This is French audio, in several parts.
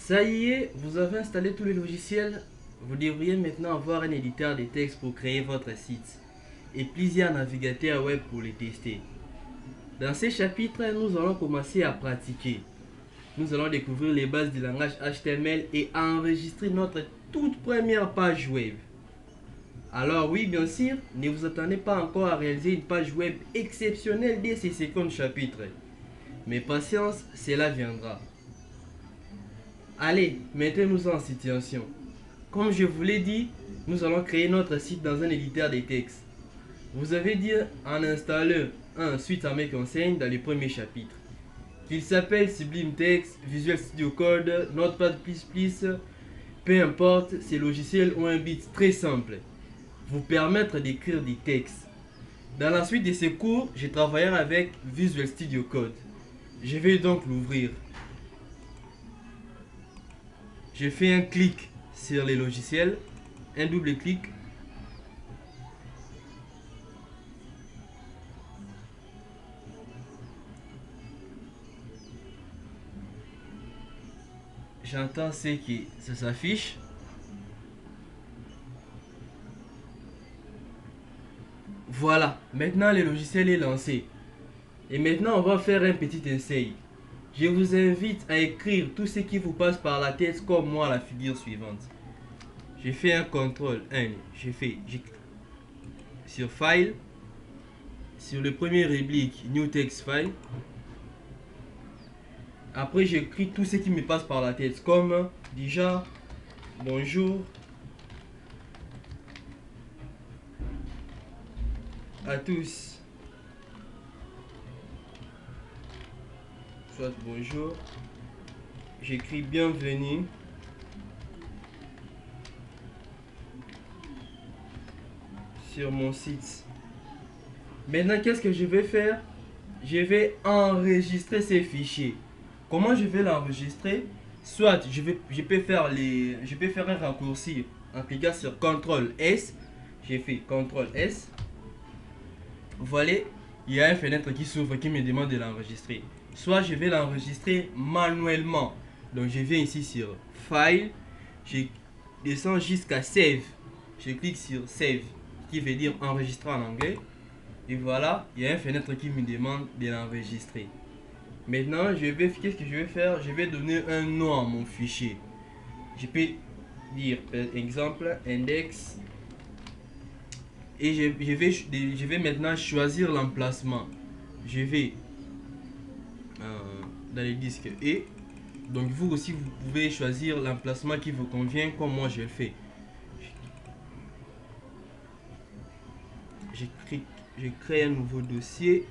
Ça y est, vous avez installé tous les logiciels. Vous devriez maintenant avoir un éditeur de texte pour créer votre site et plusieurs navigateurs web pour les tester. Dans ces chapitres, nous allons commencer à pratiquer. Nous allons découvrir les bases du langage HTML et enregistrer notre toute première page web. Alors oui, bien sûr, ne vous attendez pas encore à réaliser une page web exceptionnelle dès ces secondes chapitres. Mais patience, cela viendra. Allez, mettez-nous en situation. Comme je vous l'ai dit, nous allons créer notre site dans un éditeur de texte. Vous avez dit en installant un suite à mes conseils dans le premier chapitre. Qu'il s'appelle Sublime Text, Visual Studio Code, Notepad++, peu importe, ces logiciels ont un but très simple. Vous permettre d'écrire des textes. Dans la suite de ces cours, je travaillerai avec Visual Studio Code. Je vais donc l'ouvrir. Je fais un clic sur les logiciels, un double clic. J'entends ce qui ça s'affiche. Voilà, maintenant le logiciel est lancé. Et maintenant on va faire un petit essai. Je vous invite à écrire tout ce qui vous passe par la tête comme moi à la figure suivante. Je fais un CTRL N, sur File, sur le premier réplique New Text File. Après j'écris tout ce qui me passe par la tête comme déjà bonjour à tous. Soit bonjour. J'écris bienvenue. Sur mon site. Maintenant, qu'est-ce que je vais faire? Je vais enregistrer ces fichiers. Comment je vais l'enregistrer? Soit je peux faire un raccourci en cliquant sur CTRL S. J'ai fait CTRL S. Voilà, il y a une fenêtre qui s'ouvre qui me demande de l'enregistrer. Soit je vais l'enregistrer manuellement. Donc je viens ici sur File. Je descends jusqu'à Save. Je clique sur Save, qui veut dire enregistrer en anglais. Et voilà, il y a une fenêtre qui me demande de l'enregistrer. Maintenant, qu'est-ce que je vais faire? Je vais donner un nom à mon fichier. Je peux dire, par exemple, index. Et je vais maintenant choisir l'emplacement. Je vais dans les disques et donc vous aussi vous pouvez choisir l'emplacement qui vous convient comme moi je le fais. Je crée un nouveau dossier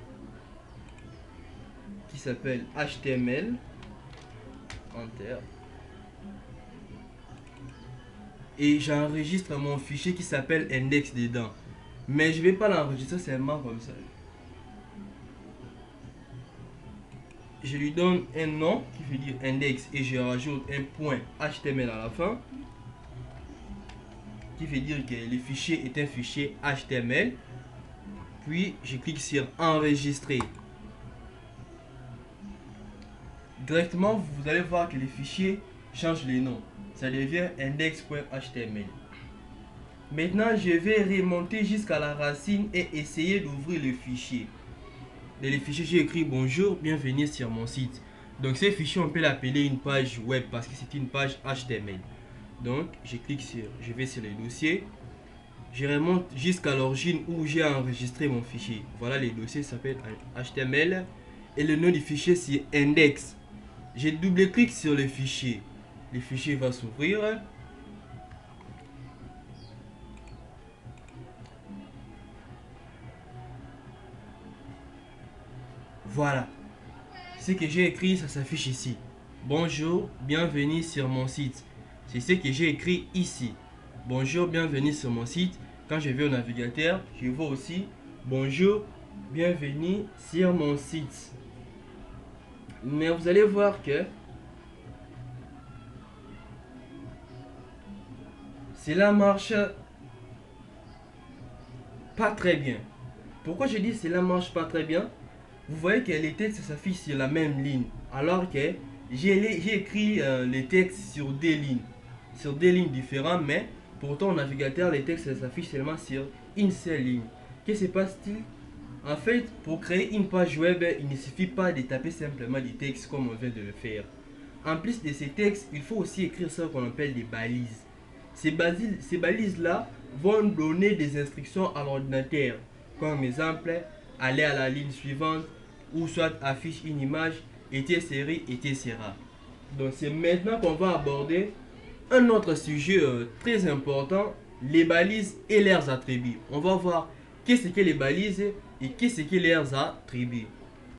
qui s'appelle HTML. Enter. Et j'enregistre mon fichier qui s'appelle index dedans. Mais je vais pas l'enregistrer seulement comme ça. Je lui donne un nom qui veut dire index et je rajoute un point HTML à la fin. Qui veut dire que le fichier est un fichier HTML. Puis je clique sur enregistrer. Directement, vous allez voir que le fichier change le nom. Ça devient index.html. Maintenant, je vais remonter jusqu'à la racine et essayer d'ouvrir le fichier. Dans le fichier, j'ai écrit bonjour, bienvenue sur mon site. Donc, ce fichier, on peut l'appeler une page web parce que c'est une page HTML. Donc, je vais sur le dossier. Je remonte jusqu'à l'origine où j'ai enregistré mon fichier. Voilà, le dossier s'appelle HTML et le nom du fichier c'est index. Je double-clique sur le fichier. Le fichier va s'ouvrir. Voilà. Ce que j'ai écrit, ça s'affiche ici. Bonjour, bienvenue sur mon site. C'est ce que j'ai écrit ici. Bonjour, bienvenue sur mon site. Quand je vais au navigateur, je vois aussi bonjour, bienvenue sur mon site. Mais vous allez voir que cela marche pas très bien. Pourquoi je dis cela marche pas très bien? Vous voyez que les textes s'affichent sur la même ligne, alors que J'ai écrit les textes sur des lignes différentes, mais pourtant au navigateur, les textes s'affichent seulement sur une seule ligne. Que se passe-t-il? En fait, pour créer une page web, il ne suffit pas de taper simplement des textes comme on vient de le faire. En plus de ces textes, il faut aussi écrire ce qu'on appelle des balises. Ces balises-là vont donner des instructions à l'ordinateur. Comme exemple, aller à la ligne suivante, ou soit affiche une image, etc. etc. Donc c'est maintenant qu'on va aborder un autre sujet très important, les balises et leurs attributs. On va voir qu'est-ce que les balises et qu'est-ce que leurs attributs.